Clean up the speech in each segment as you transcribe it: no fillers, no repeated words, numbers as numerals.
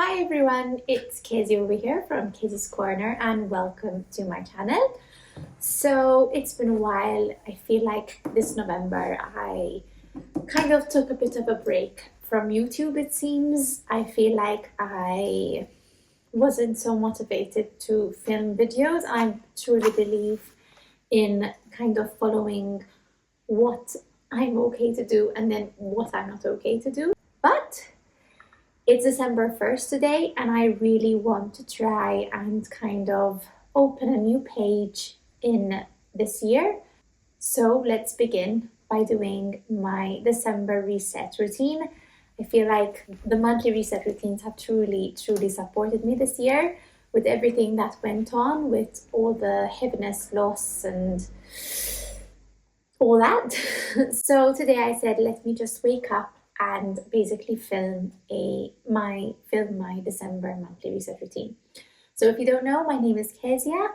Hi everyone, it's Casey over here from Casey's Corner and welcome to my channel. So it's been a while. I feel like this November I kind of took a bit of a break from YouTube, it seems. I feel like I wasn't so motivated to film videos. I truly believe in kind of following what I'm okay to do and then what I'm not okay to do. But it's December 1st today, and I really want to try and kind of open a new page in this year. So let's begin by doing my December reset routine. I feel like the monthly reset routines have truly supported me this year with everything that went on, with all the heaviness, loss, and all that. So today I said, let me just wake up and basically film my December monthly reset routine. So if you don't know, my name is Kezia,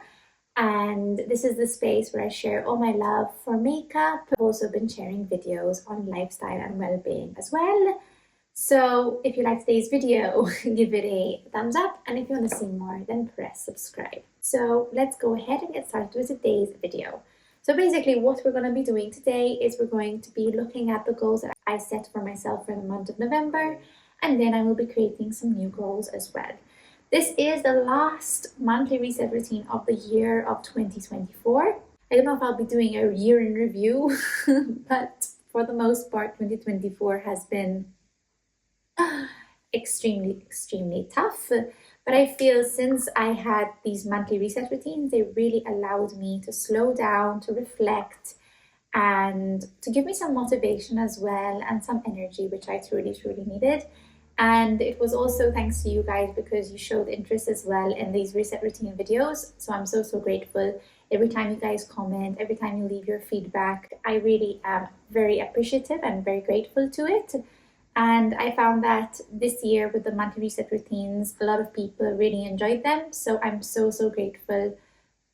and this is the space where I share all my love for makeup. I've also been sharing videos on lifestyle and well-being as well. So if you like today's video, give it a thumbs up, and if you want to see more, then press subscribe. So let's go ahead and get started with today's video. So basically what we're going to be doing today is we're going to be looking at the goals that I set for myself for the month of November, and then I will be creating some new goals as well. This is the last monthly reset routine of the year of 2024. I don't know if I'll be doing a year in review, but for the most part, 2024 has been extremely tough. But I feel since I had these monthly reset routines, they really allowed me to slow down, to reflect, and to give me some motivation as well and some energy, which I truly needed. And it was also thanks to you guys, because you showed interest as well in these reset routine videos. So I'm so grateful. Every time you guys comment, every time you leave your feedback, I really am very appreciative and very grateful to it. And I found that this year with the monthly reset routines, a lot of people really enjoyed them. So I'm so grateful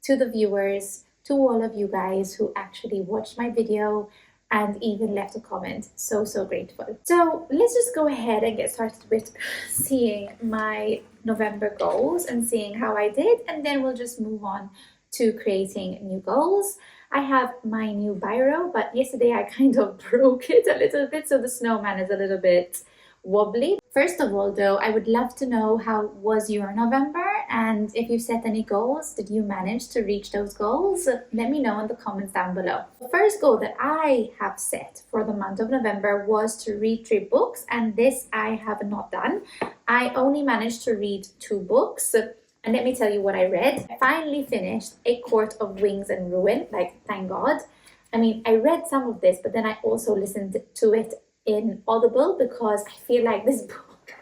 to the viewers, to all of you guys who actually watched my video and even left a comment. So grateful. So let's just go ahead and get started with seeing my November goals and seeing how I did. And then we'll just move on to creating new goals. I have my new biro, but yesterday I kind of broke it a little bit, so the snowman is a little bit wobbly. First of all though, I would love to know how was your November, and if you've set any goals, did you manage to reach those goals? Let me know in the comments down below. The first goal that I have set for the month of November was to read 3 books, and this I have not done. I only managed to read 2 books. And let me tell you what I read. I finally finished A Court of Wings and Ruin, like, thank God. I mean, I read some of this, but then I also listened to it in Audible because I feel like this book,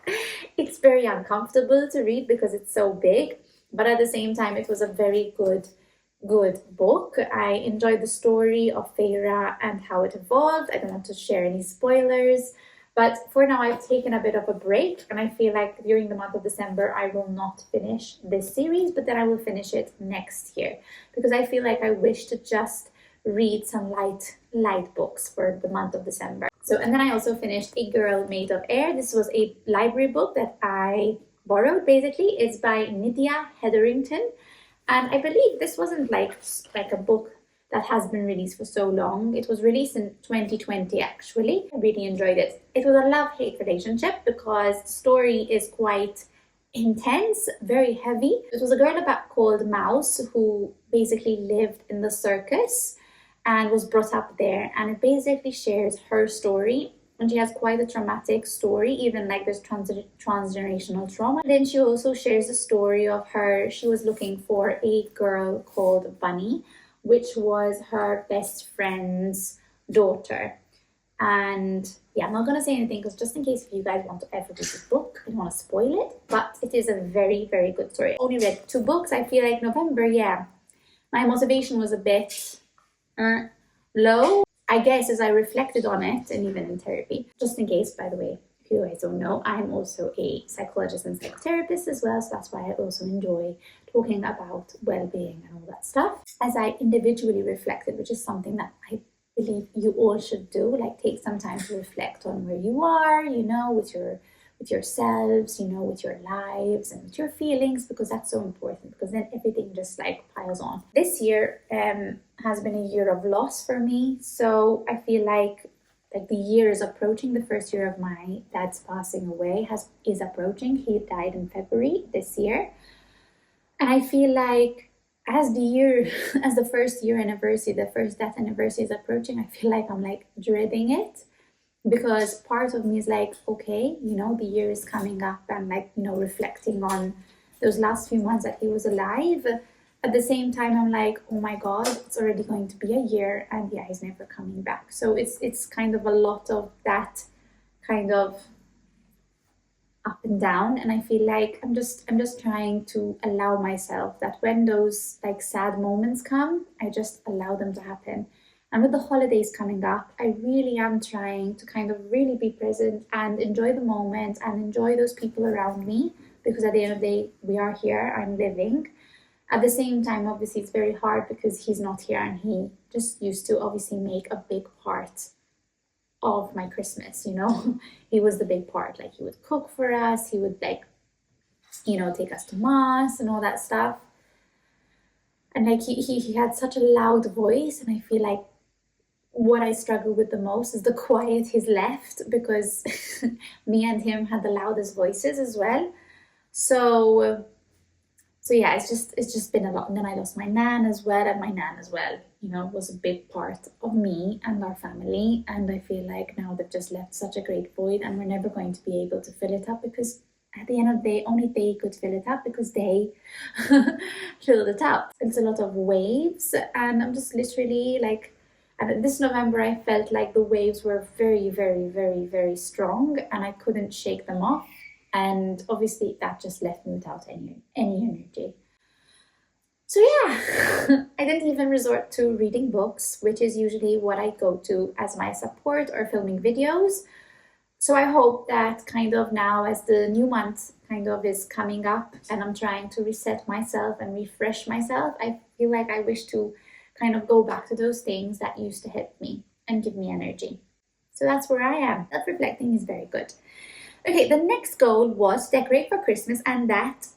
it's very uncomfortable to read because it's so big. But at the same time, it was a very good book. I enjoyed the story of Feyre and how it evolved. I don't want to share any spoilers. But for now, I've taken a bit of a break, and I feel like during the month of December, I will not finish this series, but then I will finish it next year, because I feel like I wish to just read some light books for the month of December. So, and then I also finished A Girl Made of Air. This was a library book that I borrowed, basically. It's by Nydia Hetherington, and I believe this wasn't like a book that has been released for so long. It was released in 2020 actually. I really enjoyed it. It was a love-hate relationship because the story is quite intense, very heavy. It was a girl called Mouse who basically lived in the circus and was brought up there, and it basically shares her story. And she has quite a traumatic story, even like there's transgenerational trauma. Then she also shares the story of her. She was looking for a girl called Bunny, which was her best friend's daughter. And yeah, I'm not going to say anything because just in case if you guys want to ever read this book, I don't want to spoil it, but it is a very good story. I only read 2 books. I feel like November, yeah, my motivation was a bit low, I guess, as I reflected on it, and even in therapy. Just in case, by the way, if you guys don't know, I'm also a psychologist and psychotherapist as well, so that's why I also enjoy talking about well-being and all that stuff. As I individually reflected, which is something that I believe you all should do, like take some time to reflect on where you are, you know, with your with yourselves, you know, with your lives and with your feelings, because that's so important, because then everything just like piles on. This year has been a year of loss for me, so I feel like the year is approaching. The first year of my dad's passing away is approaching. He died in February this year, and I feel like as the year, as the first year anniversary, the first death anniversary is approaching, I feel like I'm like dreading it, because part of me is like, okay, you know, the year is coming up, and like, you know, reflecting on those last few months that he was alive. At the same time, I'm like, oh my God, it's already going to be a year, and yeah, he's never coming back. So it's kind of a lot of that kind of up and down, and I feel like I'm just trying to allow myself that when those like sad moments come, I just allow them to happen. And with the holidays coming up, I really am trying to kind of really be present and enjoy the moment and enjoy those people around me, because at the end of the day, we are here, I'm living. At the same time, obviously, it's very hard because he's not here, and he just used to obviously make a big part of my Christmas, you know. He was the big part. Like, he would cook for us, he would, like, you know, take us to mass and all that stuff. And like he had such a loud voice, and I feel like what I struggle with the most is the quiet he's left, because me and him had the loudest voices as well. So yeah, it's just been a lot. And then I lost my nan as well, and my nan as well, you know, was a big part of me and our family. And I feel like now they've just left such a great void, and we're never going to be able to fill it up, because at the end of the day, only they could fill it up, because they filled it up. It's a lot of waves, and I'm just literally like, and this November I felt like the waves were very, very, very, very strong, and I couldn't shake them off. And obviously that just left me without any energy. So yeah, I didn't even resort to reading books, which is usually what I go to as my support, or filming videos. So I hope that kind of now, as the new month kind of is coming up and I'm trying to reset myself and refresh myself, I feel like I wish to kind of go back to those things that used to help me and give me energy. So that's where I am. Self-reflecting is very good. Okay, the next goal was decorate for Christmas, and that,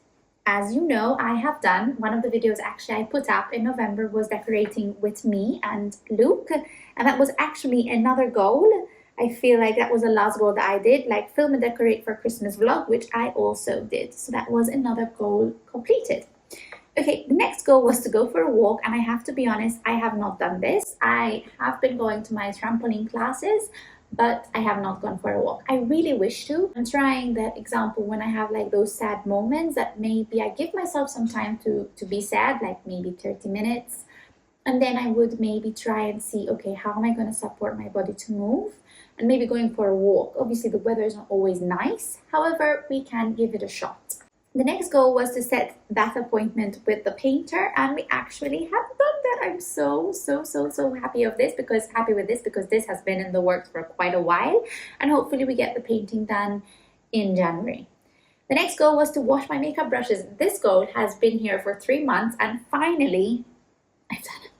as you know, I have done. One of the videos actually I put up in November was decorating with me and Luke, and that was actually another goal. I feel like that was the last goal that I did, like film and decorate for Christmas vlog, which I also did. So that was another goal completed. Okay, the next goal was to go for a walk, and I have to be honest, I have not done this. I have been going to my trampoline classes, but I have not gone for a walk. I really wish to. I'm trying that example when I have like those sad moments, that maybe I give myself some time to be sad, like maybe 30 minutes. And then I would maybe try and see, okay, how am I going to support my body to move? And maybe going for a walk. Obviously, the weather is not always nice. However, we can give it a shot. The next goal was to set that appointment with the painter, and we actually have done that. I'm so happy with this, because this has been in the works for quite a while, and hopefully we get the painting done in January. The next goal was to wash my makeup brushes. This goal has been here for 3 months, and finally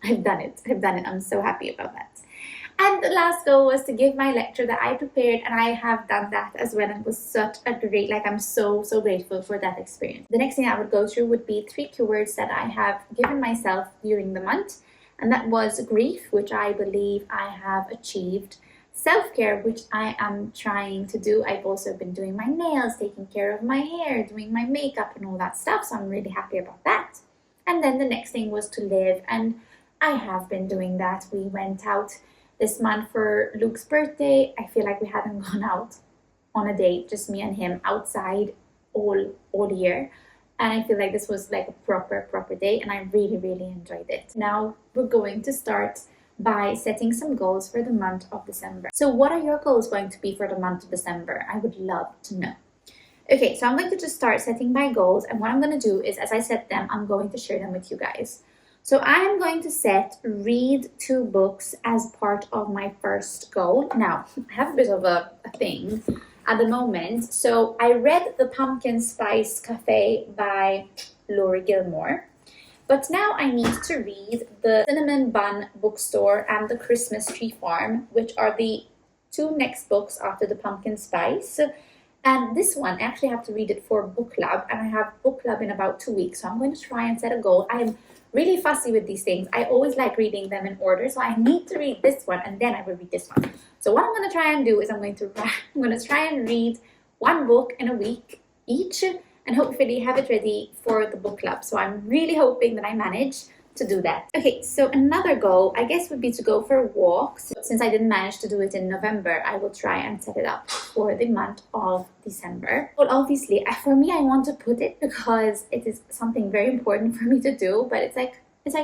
I've done it. I'm so happy about that. And the last goal was to give my lecture that I prepared, and I have done that as well. And it was such a great, like, I'm so grateful for that experience. The next thing I would go through would be 3 keywords that I have given myself during the month. And that was grief, which I believe I have achieved. Self-care, which I am trying to do. I've also been doing my nails, taking care of my hair, doing my makeup and all that stuff. So I'm really happy about that. And then the next thing was to live, and I have been doing that. We went out this month for Luke's birthday. I feel like we haven't gone out on a date, just me and him outside all year. And I feel like this was like a proper date, and I really enjoyed it. Now we're going to start by setting some goals for the month of December. So what are your goals going to be for the month of December? I would love to know. Okay, so I'm going to just start setting my goals, and what I'm going to do is, as I set them, I'm going to share them with you guys. So I am going to set read 2 books as part of my first goal. Now, I have a bit of a thing at the moment. So I read The Pumpkin Spice Cafe by Laurie Gilmore. But now I need to read The Cinnamon Bun Bookstore and The Christmas Tree Farm, which are the 2 next books after The Pumpkin Spice. And this one, I actually have to read it for book club, and I have book club in about 2 weeks. So I'm going to try and set a goal. I'm really fussy with these things. I always like reading them in order. So I need to read this one and then I will read this one. So what I'm going to try and do is I'm going to try and read one book in a week each, and hopefully have it ready for the book club. So I'm really hoping that I manage to do that. Okay, so another goal, I guess, would be to go for walks. Since I didn't manage to do it in November, I will try and set it up for the month of December. Well, obviously, for me, I want to put it because it is something very important for me to do, but it's like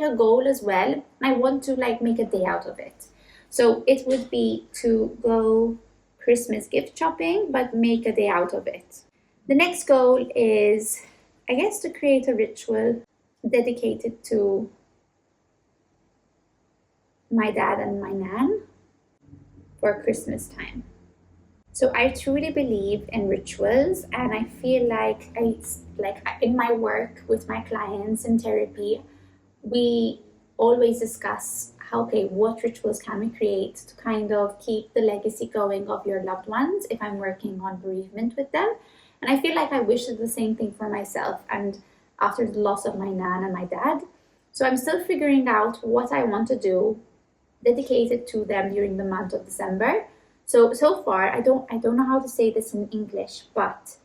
a goal as well. And I want to like make a day out of it. So it would be to go Christmas gift shopping, but make a day out of it. The next goal is, I guess, to create a ritual dedicated to my dad and my nan for Christmas time. So I truly believe in rituals, and I feel like in my work with my clients in therapy, we always discuss what rituals can we create to kind of keep the legacy going of your loved ones if I'm working on bereavement with them. And I feel like I wish the same thing for myself, and after the loss of my nan and my dad. So I'm still figuring out what I want to do dedicated to them during the month of December. So far, I don't know how to say this in English, but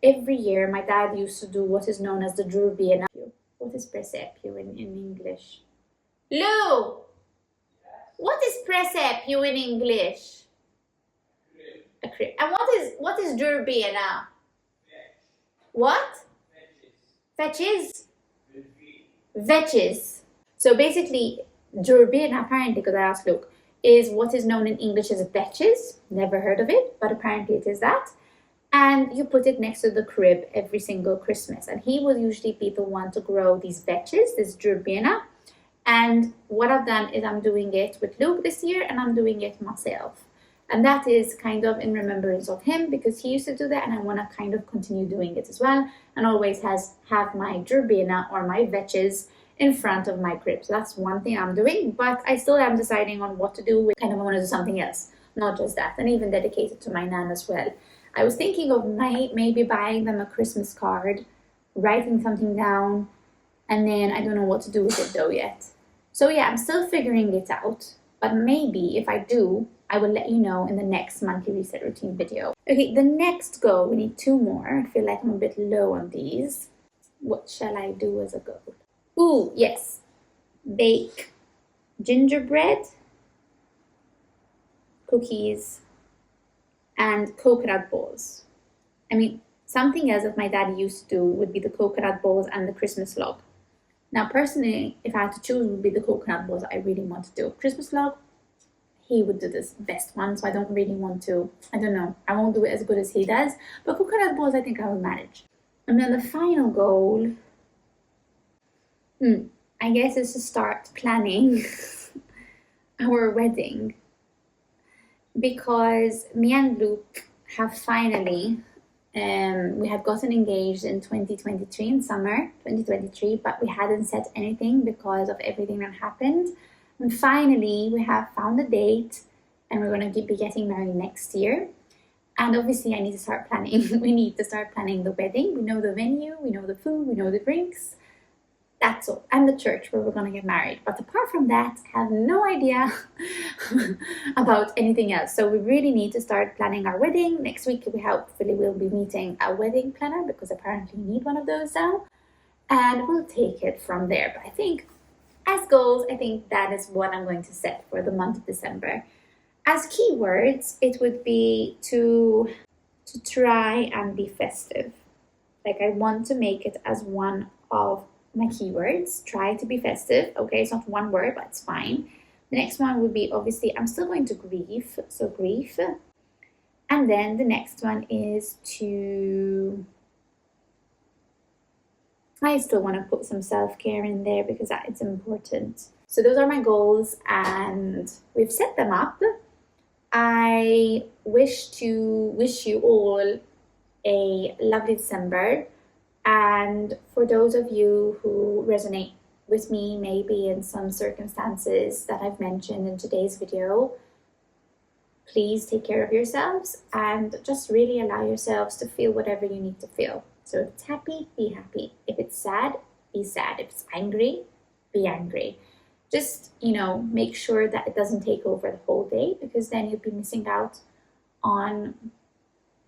every year my dad used to do what is known as the Drurbina. What is presepio in English? Lou! What is presepio in English? A crib. And what is Drurbina? What? Fetches? Vetches. So basically, Drurbina, apparently, because I asked Luke, is what is known in English as vetches. Never heard of it, but apparently it is that. And you put it next to the crib every single Christmas. And he will usually be the one to grow these vetches, this Drurbina. And what I've done is I'm doing it with Luke this year, and I'm doing it myself. And that is kind of in remembrance of him, because he used to do that, and I want to kind of continue doing it as well, and always have my Drurbina or my vetches in front of my crib. So that's one thing I'm doing, but I still am deciding on what to do with. Kind of want to do something else, not just that, and even dedicated to my nan as well. I was thinking of maybe buying them a Christmas card, writing something down, and then I don't know what to do with it though yet. So yeah, I'm still figuring it out, but maybe if I do, I will let you know in the next monthly reset routine video. Okay, the next goal, we need 2 more. I feel like I'm a bit low on these. What shall I do as a goal? Ooh, yes. Bake gingerbread, cookies, and coconut balls. I mean, something else that my dad used to do would be the coconut balls and the Christmas log. Now, personally, if I had to choose, it would be the coconut balls I really want to do. Christmas log, he would do this best one, so I don't really want to. I don't know. I won't do it as good as he does. But coconut balls, I think I will manage. And then the final goal, I guess, is to start planning our wedding. Because me and Luke have finally, we had gotten engaged in 2023, in summer 2023, but we hadn't set anything because of everything that happened. And finally, we have found a date, and we're going to be getting married next year. And obviously, I need to start planning. We need to start planning the wedding. We know the venue, we know the food, we know the drinks. That's all. And the church where we're going to get married. But apart from that, I have no idea about anything else. So we really need to start planning our wedding. Next week, we hopefully will be meeting a wedding planner, because apparently you need one of those now. And we'll take it from there. But I think, as goals, I think that is what I'm going to set for the month of December. As keywords, it would be to try and be festive. Like, I want to make it as one of my keywords. Try to be festive. Okay, it's not one word, but it's fine. The next one would be, obviously, I'm still going to grief. So grief. And then the next one is I still want to put some self-care in there, because it's important. So those are my goals, and we've set them up. I wish you all a lovely December. And for those of you who resonate with me, maybe in some circumstances that I've mentioned in today's video, Please take care of yourselves and just really allow yourselves to feel whatever you need to feel. So if it's happy, be happy. If it's sad, be sad. If it's angry, be angry. Just, make sure that it doesn't take over the whole day, because then you'll be missing out on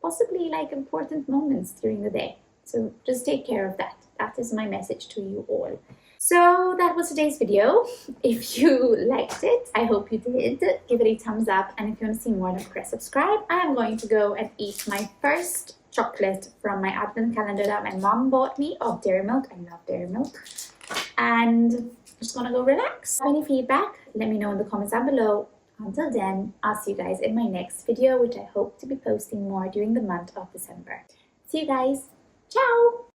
possibly like important moments during the day. So just take care of that. That is my message to you all. So that was today's video. If you liked it, I hope you did. Give it a thumbs up, and if you want to see more, then press subscribe. I am going to go and eat my first chocolate from my advent calendar that my mom bought me of Dairy Milk. I love Dairy Milk. And I'm just gonna go relax. Any feedback, let me know in the comments down below. Until then, I'll see you guys in my next video, which I hope to be posting more during the month of December. See you guys. Ciao!